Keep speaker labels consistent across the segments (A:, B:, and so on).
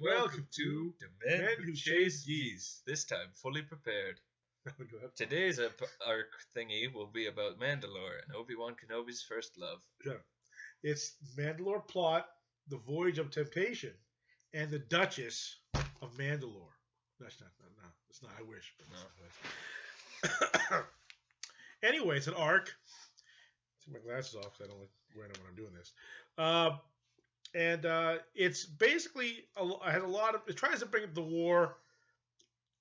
A: Welcome to The Men Who Chase Geese. This time, fully prepared. Today's arc thingy will be about Mandalore and Obi-Wan Kenobi's first love.
B: Sure. It's Mandalore plot, the Voyage of Temptation, and the Duchess of Mandalore. That's not. No, it's not. I wish.
A: No.
B: Anyway, it's an arc. Take my glasses off because I don't like wearing them when I'm doing this. It's basically has a lot of. It tries to bring up the war,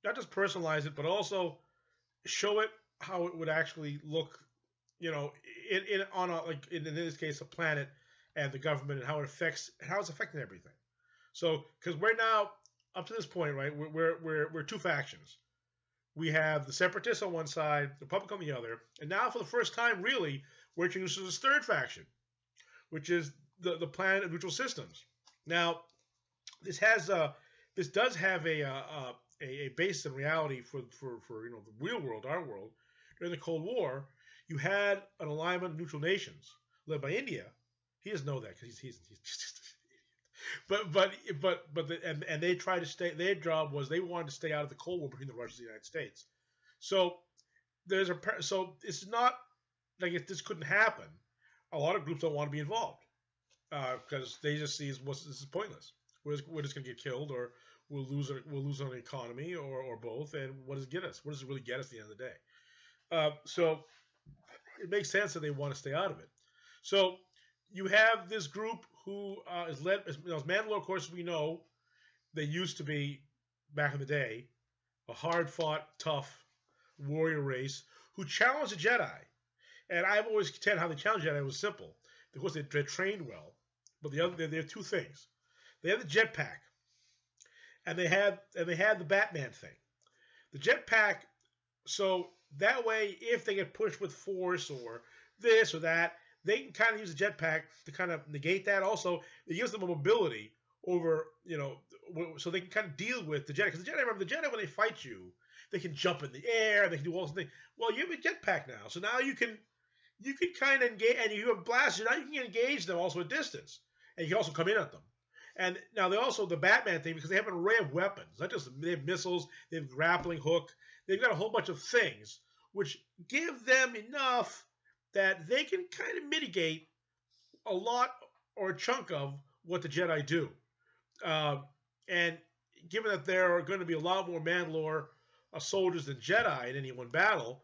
B: not just personalize it, but also show it how it would actually look. You know, in this case, a planet and the government and how it's affecting everything. So, because right now, up to this point, right, we're two factions. We have the separatists on one side, the Republic on the other, and now for the first time, really, we're introduced to this third faction, which is the planet of neutral systems. Now, this does have a basis in reality for the real world, our world. During the Cold War, you had an alignment of neutral nations led by India. He doesn't know that because he's and they tried to stay. Their job was they wanted to stay out of the Cold War between the Russians and the United States. So so it's not like this couldn't happen. A lot of groups don't want to be involved because they just see this is pointless. We're just going to get killed, or we'll lose on the economy, or both. And what does it get us? What does it really get us at the end of the day? So it makes sense that they want to stay out of it. So you have this group who is led, as Mandalore, of course, we know, they used to be, back in the day, a hard-fought, tough warrior race who challenged the Jedi. And I've always contended how they challenged the Jedi was simple. Of course, they're trained well, but they have two things. They have the jetpack, and they had the Batman thing. The jetpack, so that way, if they get pushed with force or this or that, they can kind of use the jetpack to kind of negate that. Also, it gives them a mobility over, so they can kind of deal with the Jedi. Because the Jedi, when they fight you, they can jump in the air, they can do all those things. Well, you have a jetpack now, so now you can kind of engage, and you have blasters. Now you can engage them also at distance, and you can also come in at them. And now they also the Batman thing, because they have an array of weapons. Not just they have missiles, they have grappling hook, they've got a whole bunch of things which give them enough that they can kind of mitigate a lot or a chunk of what the Jedi do. And given that there are going to be a lot more Mandalore soldiers than Jedi in any one battle,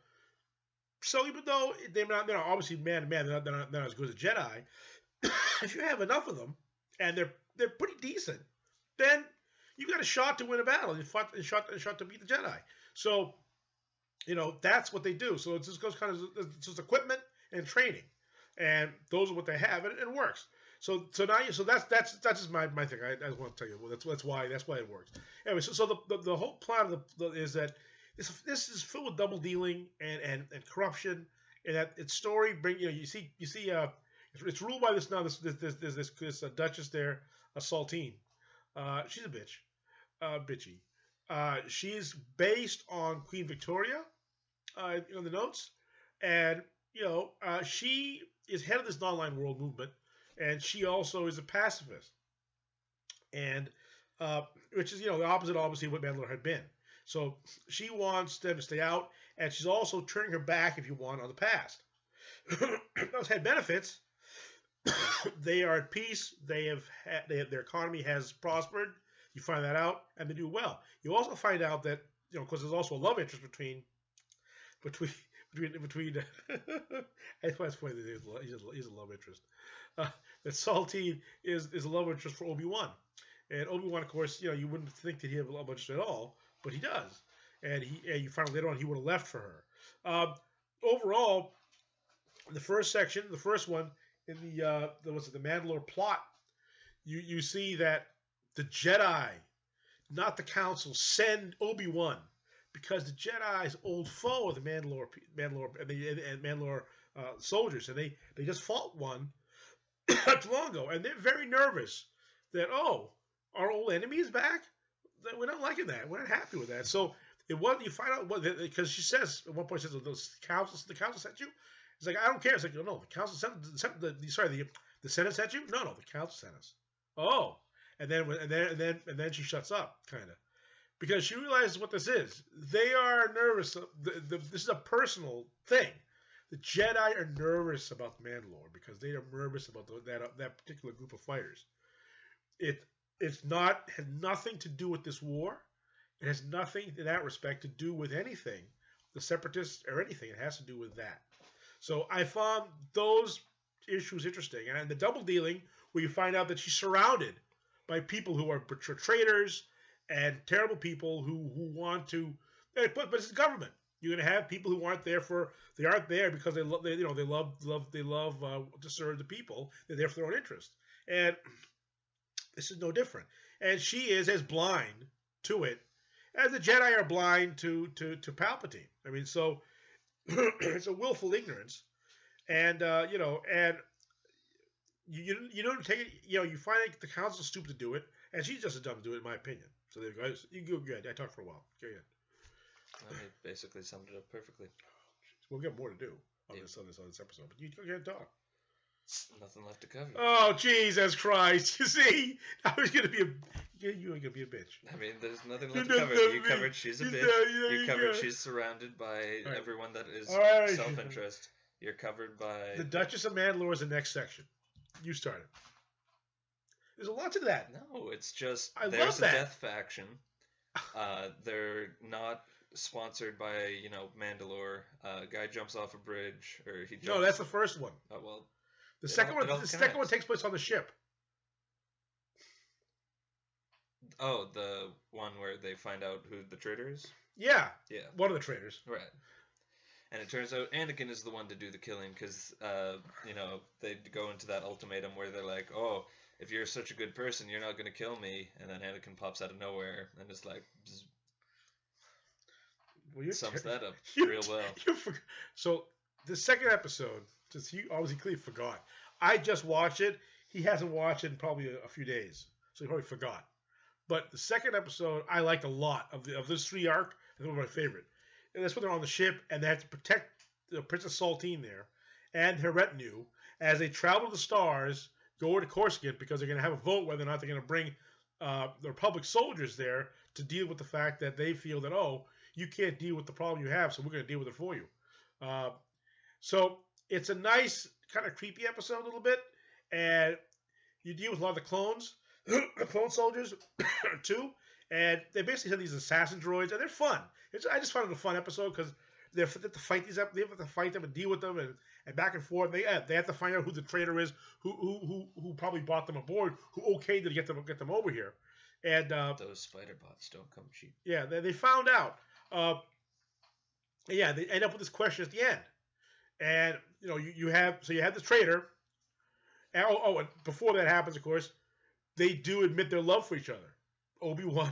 B: so even though they're obviously man to man, they're not as good as Jedi, if you have enough of them and they're pretty decent, then you've got a shot to win a battle. You fought a shot to beat the Jedi. So, that's what they do. So it just goes kind of it's just equipment and training, and those are what they have, and it works. So that's just my thing. I just want to tell you. Well, that's why it works. Anyway, so the whole plan is that this is filled with double dealing and corruption, and that its story you see it's ruled by this Duchess there, a Saltine. She's a bitch, bitchy. She's based on Queen Victoria, in the notes, and she is head of this non-aligned world movement, and she also is a pacifist, and which is the opposite, obviously, of what Mandalore had been. So she wants them to stay out, and she's also turning her back, if you want, on the past. Those had benefits. They are at peace. Their economy has prospered. You find that out, and they do well. You also find out that because there's also a love interest between. That's why it's funny that he's a love interest. That Saltine is a love interest for Obi-Wan, and Obi-Wan, of course, you wouldn't think that he had a love interest at all, but he does, and you find out later on he would have left for her. Overall, the first section, the first one in the Mandalore plot, you see that the Jedi, not the Council, send Obi-Wan. Because the Jedi's old foe are the Mandalore soldiers, and they just fought one not too long ago, and they're very nervous that our old enemy is back. We're not liking that. We're not happy with that. So you find out because she says at one point, the council sent you. It's like, I don't care. It's like, no, the council sent the Senate sent you. No, the council sent us. Oh, and then she shuts up, kind of, because she realizes what this is. They are nervous. This is a personal thing. The Jedi are nervous about Mandalore because they are nervous about that particular group of fighters. It's not has nothing to do with this war. It has nothing in that respect to do with anything, the Separatists or anything. It has to do with that. So I found those issues interesting, and the double dealing where you find out that she's surrounded by people who are traitors and terrible people who want to. But it's the government. You're going to have people who aren't there because they love to serve the people. They're there for their own interest, and this is no different. And she is as blind to it as the Jedi are blind to Palpatine. I mean, so it's a willful ignorance, and and you don't take it. You find the council's stupid to do it, and she's just as dumb to do it, in my opinion. So there you go. You go good. I talked for a while. Go ahead.
A: I basically summed it up perfectly.
B: We'll get more to do on this episode, but you go ahead and talk.
A: Nothing left to cover.
B: Oh, Jesus Christ! You see, I was gonna be you were gonna be a bitch.
A: I mean, there's nothing left to cover. You covered she's a bitch. You covered she's surrounded by everyone that is self-interest. You're covered by
B: the Duchess of Mandalore is the next section. You started. There's a lot to that.
A: No, it's just there's a death faction. They're not sponsored by Mandalore. Guy jumps off a bridge, or he jumps.
B: No, that's the first one.
A: Oh well.
B: The second one takes place on the ship.
A: Oh, the one where they find out who the traitor is?
B: Yeah. Yeah. One of the traitors.
A: Right. And it turns out Anakin is the one to do the killing because, they go into that ultimatum where they're like, oh, if you're such a good person, you're not going to kill me. And then Anakin pops out of nowhere and is like, sums that up real well.
B: So the second episode, since he obviously clearly forgot. I just watched it. He hasn't watched it in probably a few days, so he probably forgot. But the second episode, I liked a lot of this 3 arc. I think it was my favorite. And that's when they're on the ship and they have to protect Princess Saltine there and her retinue as they travel to the stars, go over to Coruscant because they're going to have a vote whether or not they're going to bring the Republic soldiers there to deal with the fact that they feel that, oh, you can't deal with the problem you have, so we're going to deal with it for you. So it's a nice kind of creepy episode a little bit, and you deal with a lot of the clones, the clone soldiers too, and they basically have these assassin droids, and they're fun. I just found it a fun episode because they have to fight these up, they have to fight them and deal with them and back and forth. They have to find out who the traitor is, who probably brought them aboard, who okayed to get them over here. And
A: those spider bots don't come cheap.
B: Yeah, they found out. They end up with this question at the end, and you have the traitor. And, and before that happens, of course, they do admit their love for each other. Obi-Wan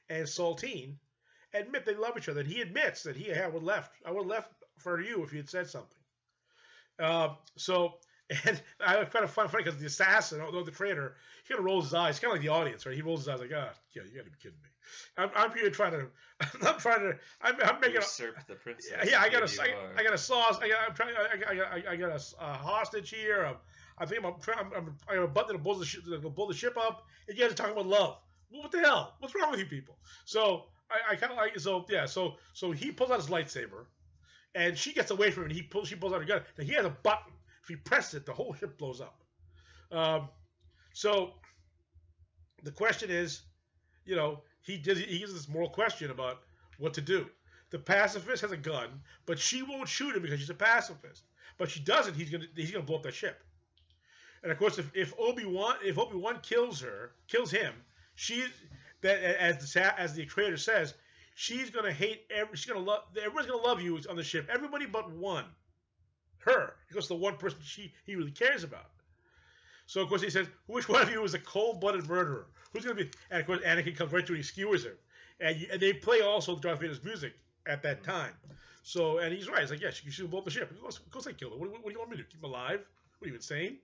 B: and Saltine admit they love each other. And he admits that I would have left for you if you had said something. And I found it funny because the assassin, although the traitor, he kind of rolls his eyes, kind of like the audience, right? He rolls his eyes like, yeah, you got to be kidding me. I'm here I'm making
A: usurp the princess.
B: Yeah, I got a sauce. I got a hostage here. I think I'm a button that'll blow the ship up. And you guys are talking about love. Well, what the hell? What's wrong with you people? So I kind of like So he pulls out his lightsaber, and she gets away from him. And she pulls out her gun. Now he has a button. If he presses it, the whole ship blows up. So the question is, he gives this moral question about what to do. The pacifist has a gun, but she won't shoot him because she's a pacifist. But she doesn't. He's gonna blow up that ship. And of course, if Obi-Wan kills him, as the creator says, she's gonna hate everyone's gonna love you on the ship. Everybody but one, her, because the one person he really cares about. So of course he says, which one of you is a cold-blooded murderer? Who's gonna be? And of course Anakin comes right to him, he skewers her, and they play also Darth Vader's music at that time. So and he's right. He's like, yes, you should blow up the ship. Of course I killed her. What do you want me to do? Keep him alive? What are you insane?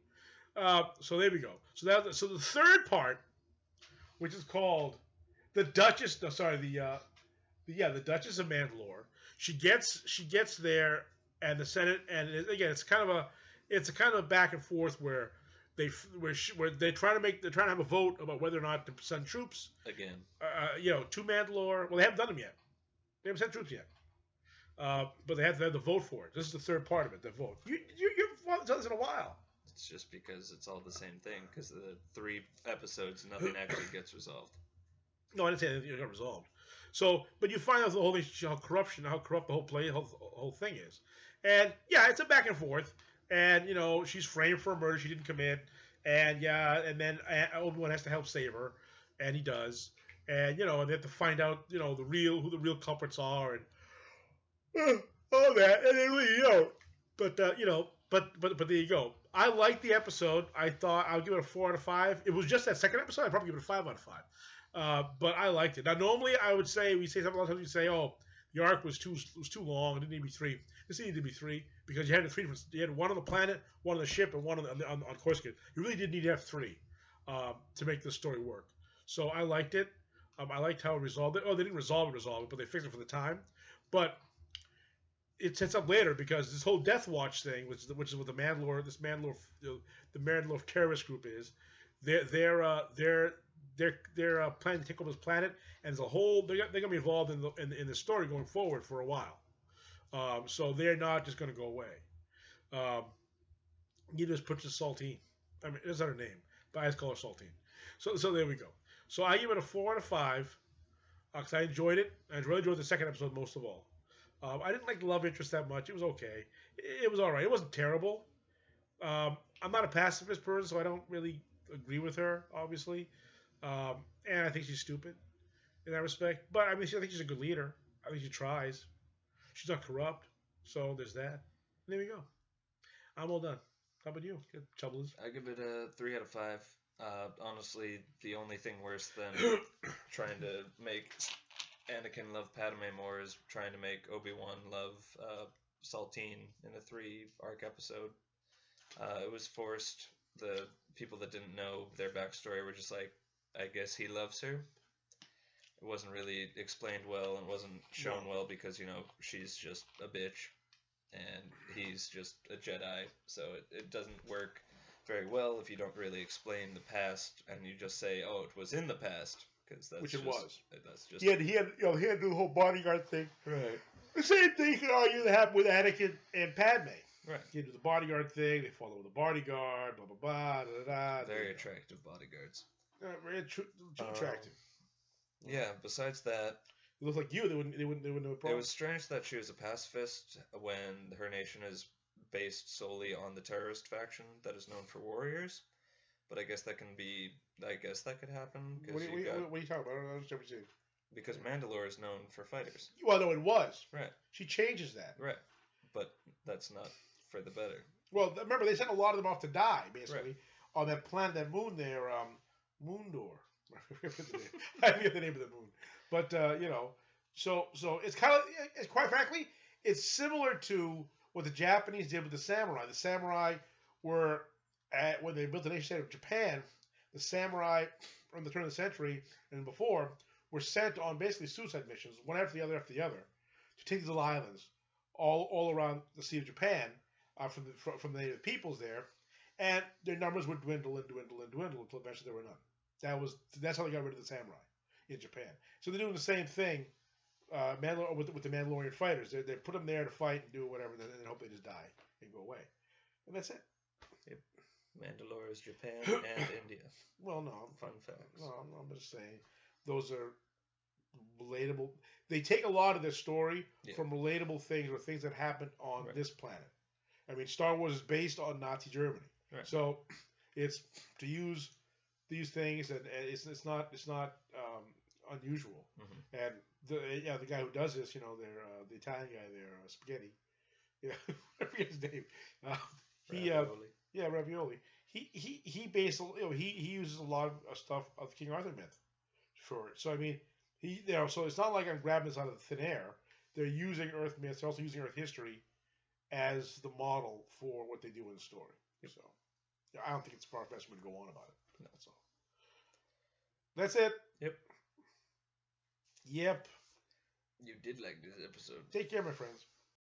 B: So there we go. So the third part, which is called the Duchess. No, sorry, the Duchess of Mandalore. She gets there, and the Senate, and again, it's kind of a back and forth where where they're trying to have a vote about whether or not to send troops.
A: Again.
B: To Mandalore. Well, they haven't done them yet. They haven't sent troops yet. But they have to vote for it. This is the third part of it. The vote. You've done this in a while.
A: It's just because it's all the same thing. Because the 3 episodes, nothing actually gets resolved.
B: No, I didn't say anything got resolved. So, but you find out the whole thing, how corrupt the whole thing is, and yeah, it's a back and forth, and she's framed for a murder she didn't commit, and and then Obi-Wan has to help save her, and he does, and and they have to find out who the real culprits are, and all that, and then but there you go. I liked the episode. I thought I'll give it a 4 out of 5. It was just that second episode. I'd probably give it a 5 out of 5. But I liked it. Now, normally I would say, we say something a lot of times, we say, oh, the arc was too long. It didn't need to be 3. This needed to be 3 because you had one on the planet, one on the ship, and one on Coruscant. You really did need to have 3 to make this story work. So I liked it. I liked how it resolved it. Oh, they didn't resolve it, but they fixed it for the time. But it sets up later because this whole Death Watch thing, which is what the Mandalore terrorist group is, they're planning to take over this planet, and there's a whole they're gonna be involved in the story going forward for a while. So they're not just gonna go away. You just put the Saltine. I mean, that's not her name, but I just call her Saltine. So there we go. So I give it a 4 out of 5 because I enjoyed it. I really enjoyed the second episode most of all. I didn't like the love interest that much. It was okay. It was all right. It wasn't terrible. I'm not a pacifist person, so I don't really agree with her, obviously. And I think she's stupid in that respect. But I mean, I think she's a good leader. I think she tries. She's not corrupt. So there's that. And there we go. I'm all done. How about you? Good troubles.
A: I give it a 3 out of 5. Honestly, the only thing worse than trying to make Anakin love Padme more is trying to make Obi-Wan love Saltine in a 3 arc episode. It was forced. The people that didn't know their backstory were just like, I guess he loves her. It wasn't really explained well and wasn't shown well because, she's just a bitch and he's just a Jedi. So it doesn't work very well if you don't really explain the past and you just say, oh, it was in the past.
B: Which it was.
A: That's just...
B: He had to do the whole bodyguard thing.
A: Right.
B: The same thing you could argue that happened with Anakin and Padme.
A: Right.
B: You do the bodyguard thing. They follow the bodyguard. Blah blah blah. Da, da,
A: very attractive bodyguards.
B: Very attractive.
A: Yeah. Besides that,
B: it looks like you. They wouldn't have a problem.
A: It was strange that she was a pacifist when her nation is based solely on the terrorist faction that is known for warriors. But I guess that could happen.
B: What are you talking about? I don't understand what you're saying.
A: Because Mandalore is known for fighters.
B: Well, no, it was.
A: Right.
B: She changes that.
A: Right. But that's not for the better.
B: Well, remember, they sent a lot of them off to die, basically, on that planet, that moon there, Moondor. I forget the name of the moon. But, so it's kind of, quite frankly, it's similar to what the Japanese did with the samurai. The samurai were, when they built the nation state of Japan, the samurai from the turn of the century and before were sent on basically suicide missions, one after the other, to take these little islands all around the Sea of Japan from the native peoples there, and their numbers would dwindle until eventually there were none. That's how they got rid of the samurai in Japan. So they're doing the same thing, with the Mandalorian fighters. They put them there to fight and do whatever, and then hope they just die and go away, and that's it.
A: Yep. Mandalore is Japan and India.
B: Well, no.
A: Fun facts.
B: No, I'm just saying those are relatable. They take a lot of their story from relatable things or things that happened on this planet. I mean, Star Wars is based on Nazi Germany, so it's to use these things, and it's not unusual. Mm-hmm. And the guy who does this, the Italian guy there, Spaghetti, I forget his name. Ravioli. He basically, he uses a lot of stuff of the King Arthur myth for it. So I mean, so it's not like I'm grabbing this out of thin air. They're using Earth myths. They're also using Earth history as the model for what they do in the story. Yep. So I don't think it's far-fetched for me to go on about it. That's all. That's it. Yep.
A: You did like this episode.
B: Take care, my friends.